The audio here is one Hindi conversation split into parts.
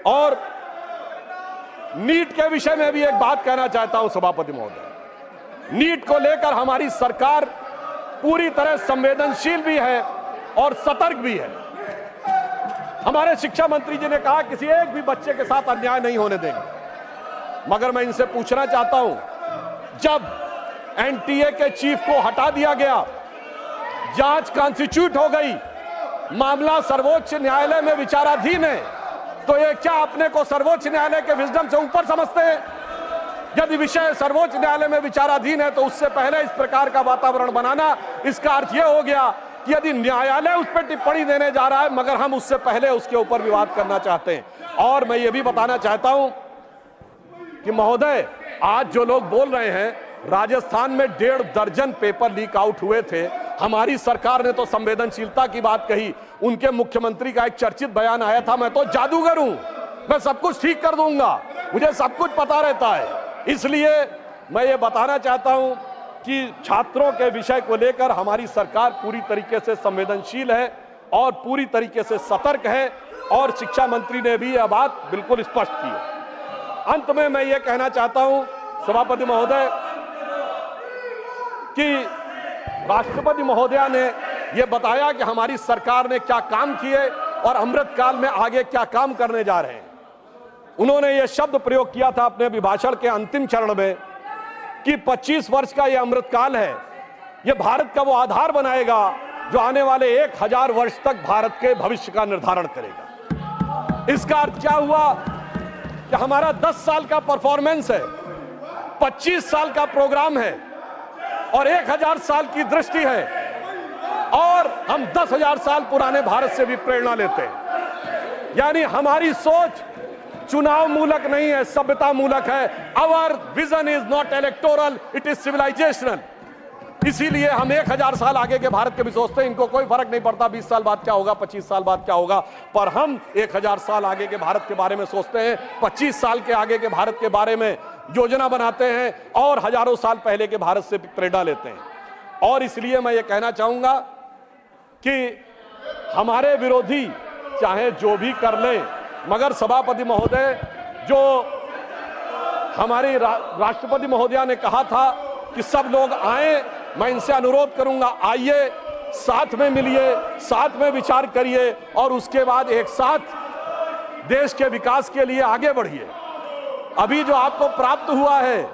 और नीट के विषय में भी एक बात कहना चाहता हूं सभापति महोदय। नीट को लेकर हमारी सरकार पूरी तरह संवेदनशील भी है और सतर्क भी है। हमारे शिक्षा मंत्री जी ने कहा किसी एक भी बच्चे के साथ अन्याय नहीं होने देंगे, मगर मैं इनसे पूछना चाहता हूं, जब एनटीए के चीफ को हटा दिया गया, जांच कॉन्स्टिट्यूट हो गई, मामला सर्वोच्च न्यायालय में विचाराधीन है, तो ये क्या अपने को सर्वोच्च न्यायालय के विजडम से ऊपर समझते हैं? यदि विषय सर्वोच्च न्यायालय में विचाराधीन है तो उससे पहले इस प्रकार का वातावरण बनाना, इसका अर्थ यह हो गया कि यदि न्यायालय उस पर टिप्पणी देने जा रहा है मगर हम उससे पहले उसके ऊपर विवाद करना चाहते हैं। और मैं ये भी बताना चाहता हूं कि महोदय, आज जो लोग बोल रहे हैं, राजस्थान में 1.5 दर्जन पेपर लीक आउट हुए थे, हमारी सरकार ने तो संवेदनशीलता की बात कही। उनके मुख्यमंत्री का एक चर्चित बयान आया था, मैं तो जादूगर हूं, मैं सब कुछ ठीक कर दूंगा, मुझे सब कुछ पता रहता है। इसलिए मैं ये बताना चाहता हूं कि छात्रों के विषय को लेकर हमारी सरकार पूरी तरीके से संवेदनशील है और पूरी तरीके से सतर्क है, और शिक्षा मंत्री ने भी यह बात बिल्कुल स्पष्ट की है। अंत में मैं ये कहना चाहता हूं सभापति महोदय कि राष्ट्रपति महोदया ने यह बताया कि हमारी सरकार ने क्या काम किए और अमृतकाल में आगे क्या काम करने जा रहे हैं। उन्होंने यह शब्द प्रयोग किया था अपने अभिभाषण के अंतिम चरण में कि 25 वर्ष का यह अमृतकाल है, यह भारत का वो आधार बनाएगा जो आने वाले 1000 वर्ष तक भारत के भविष्य का निर्धारण करेगा। इसका अर्थ क्या हुआ कि हमारा 10 साल का परफॉर्मेंस है, 25 साल का प्रोग्राम है और 1000 साल की दृष्टि है, और हम 10,000 साल पुराने भारत से भी प्रेरणा लेते हैं। यानी हमारी सोच चुनाव मूलक नहीं है, सभ्यता मूलक है। Our vision is not electoral, it is civilisational. इसीलिए हम 1000 साल आगे के भारत के भी सोचते हैं। इनको कोई फर्क नहीं पड़ता 20 साल बाद क्या होगा, 25 साल बाद क्या होगा, पर हम 1000 साल आगे के भारत के बारे में सोचते हैं, 25 साल के आगे के भारत के बारे में योजना बनाते हैं और हजारों साल पहले के भारत से प्रेरणा लेते हैं। और इसलिए मैं ये कहना चाहूंगा कि हमारे विरोधी चाहे जो भी कर ले, मगर सभापति महोदय, जो हमारी राष्ट्रपति महोदया ने कहा था कि सब लोग आए, मैं इनसे अनुरोध करूंगा, आइए, साथ में मिलिए, साथ में विचार करिए और उसके बाद एक साथ देश के विकास के लिए आगे बढ़िए। अभी जो आपको प्राप्त हुआ है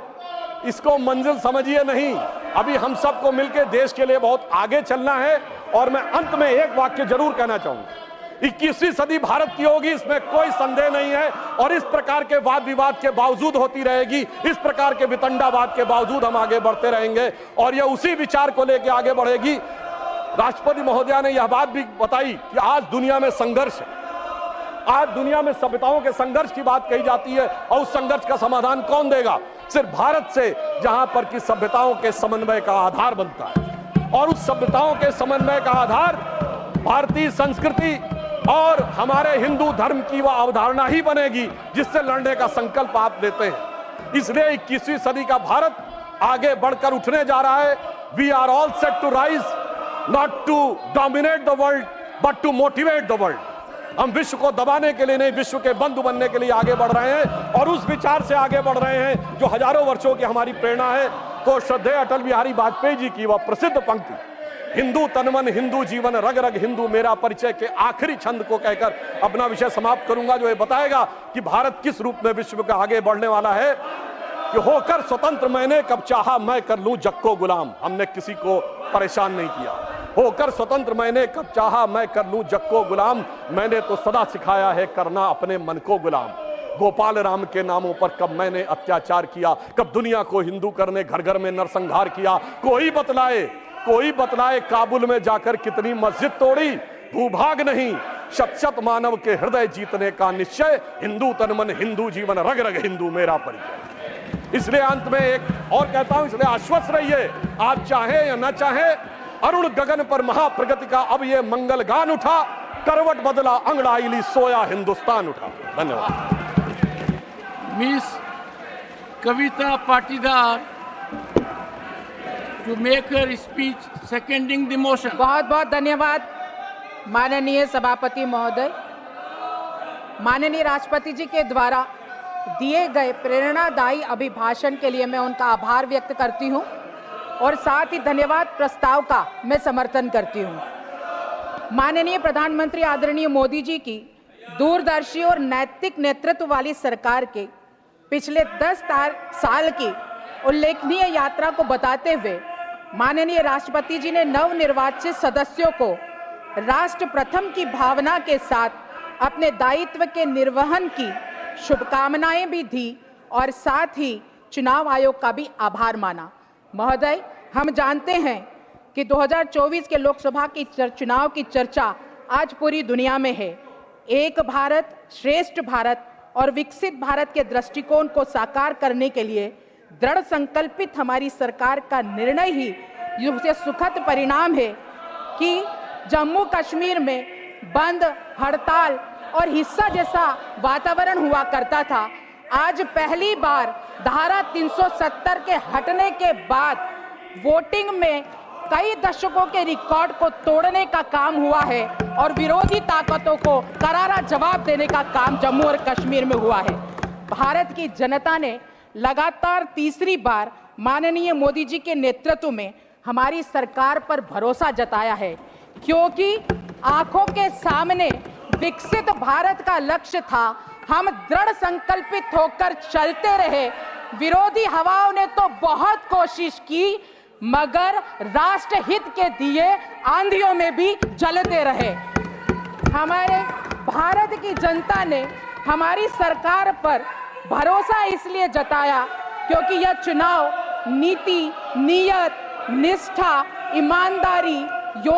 इसको मंजिल समझिए नहीं, अभी हम सबको मिलकर देश के लिए बहुत आगे चलना है। और मैं अंत में एक वाक्य जरूर कहना चाहूंगा, 21वीं सदी भारत की होगी, इसमें कोई संदेह नहीं है, और इस प्रकार के वाद विवाद के बावजूद होती रहेगी, इस प्रकार के वितंडावाद के बावजूद हम आगे बढ़ते रहेंगे और यह उसी विचार को लेकर आगे बढ़ेगी। राष्ट्रपति महोदया ने यह बात भी बताई कि आज दुनिया में संघर्ष है, आज दुनिया में सभ्यताओं के संघर्ष की बात कही जाती है, और उस संघर्ष का समाधान कौन देगा? सिर्फ भारत से, जहां पर कि सभ्यताओं के समन्वय का आधार बनता है, और उस सभ्यताओं के समन्वय का आधार भारतीय संस्कृति और हमारे हिंदू धर्म की वह अवधारणा ही बनेगी जिससे लड़ने का संकल्प आप लेते हैं। इसलिए 21वीं सदी का भारत आगे बढ़कर उठने जा रहा है। We are all set to rise, not to dominate the world but to motivate the world. हम विश्व को दबाने के लिए नहीं, विश्व के बंधु बनने के लिए आगे बढ़ रहे हैं और उस विचार से आगे बढ़ रहे हैं जो हजारों वर्षों की हमारी प्रेरणा है। तो श्रद्धेय अटल बिहारी वाजपेयी जी की वह प्रसिद्ध पंक्ति, हिंदू तनमन हिंदू जीवन रग रग हिंदू मेरा परिचय, के आखिरी छंद को कहकर अपना विषय समाप्त करूंगा, जो ये बताएगा कि भारत किस रूप में विश्व का आगे बढ़ने वाला है। कि होकर स्वतंत्र मैंने कब चाहा मैं कर लूं जग को गुलाम, हमने किसी को परेशान नहीं किया। होकर स्वतंत्र मैंने कब चाहा मैं कर लूं जग को गुलाम, मैंने तो सदा सिखाया है करना अपने मन को गुलाम। गोपाल राम के नामों पर कब मैंने अत्याचार किया, कब दुनिया को हिंदू करने घर घर में नरसंहार किया। कोई बतलाए काबुल में जाकर कितनी मस्जिद तोड़ी, भूभाग नहीं शत शत मानव के हृदय जीतने का निश्चय, हिंदू तनमन हिंदू जीवन रग रग हिंदू मेरा परिचय। इसलिए अंत में एक और कहता हूं, इसलिए आश्वस्त रहिए, आप चाहे या न चाहे, अरुण गगन पर महाप्रगति का अब ये मंगल गान उठा, करवट बदला अंगड़ाई ली सोया हिंदुस्तान उठा। धन्यवाद। Miss Kavita Patidar to make her speech seconding the motion. बहुत बहुत धन्यवाद माननीय सभापति महोदय। माननीय राष्ट्रपति जी के द्वारा दिए गए प्रेरणादायी अभिभाषण के लिए मैं उनका आभार व्यक्त करती हूं और साथ ही धन्यवाद प्रस्ताव का मैं समर्थन करती हूं। माननीय प्रधानमंत्री आदरणीय मोदी जी की दूरदर्शी और नैतिक नेतृत्व वाली सरकार के पिछले 10 साल की उल्लेखनीय यात्रा को बताते हुए माननीय राष्ट्रपति जी ने नवनिर्वाचित सदस्यों को राष्ट्र प्रथम की भावना के साथ अपने दायित्व के निर्वहन की शुभकामनाएं भी दी और साथ ही चुनाव आयोग का भी आभार माना। महोदय, हम जानते हैं कि 2024 के लोकसभा की चुनाव की चर्चा आज पूरी दुनिया में है। एक भारत श्रेष्ठ भारत और विकसित भारत के दृष्टिकोण को साकार करने के लिए दृढ़ संकल्पित हमारी सरकार का निर्णय ही उससे सुखद परिणाम है कि जम्मू कश्मीर में बंद, हड़ताल और हिंसा जैसा वातावरण हुआ करता था, आज पहली बार धारा 370 के हटने के बाद वोटिंग में कई दशकों के रिकॉर्ड को तोड़ने का काम हुआ है और विरोधी ताकतों को करारा जवाब देने का काम जम्मू और कश्मीर में हुआ है। भारत की जनता ने लगातार तीसरी बार माननीय मोदी जी के नेतृत्व में हमारी सरकार पर भरोसा जताया है, क्योंकि आंखों के सामने विकसित भारत का लक्ष्य था। हम दृढ़ संकल्पित होकर चलते रहे। विरोधी हवाओं ने तो बहुत कोशिश की, मगर राष्ट्र हित के दिए आंधियों में भी जलते रहे। हमारे भारत की जनता ने हमारी सरकार पर भरोसा इसलिए जताया क्योंकि यह चुनाव नीति, नियत, निष्ठा, ईमानदारी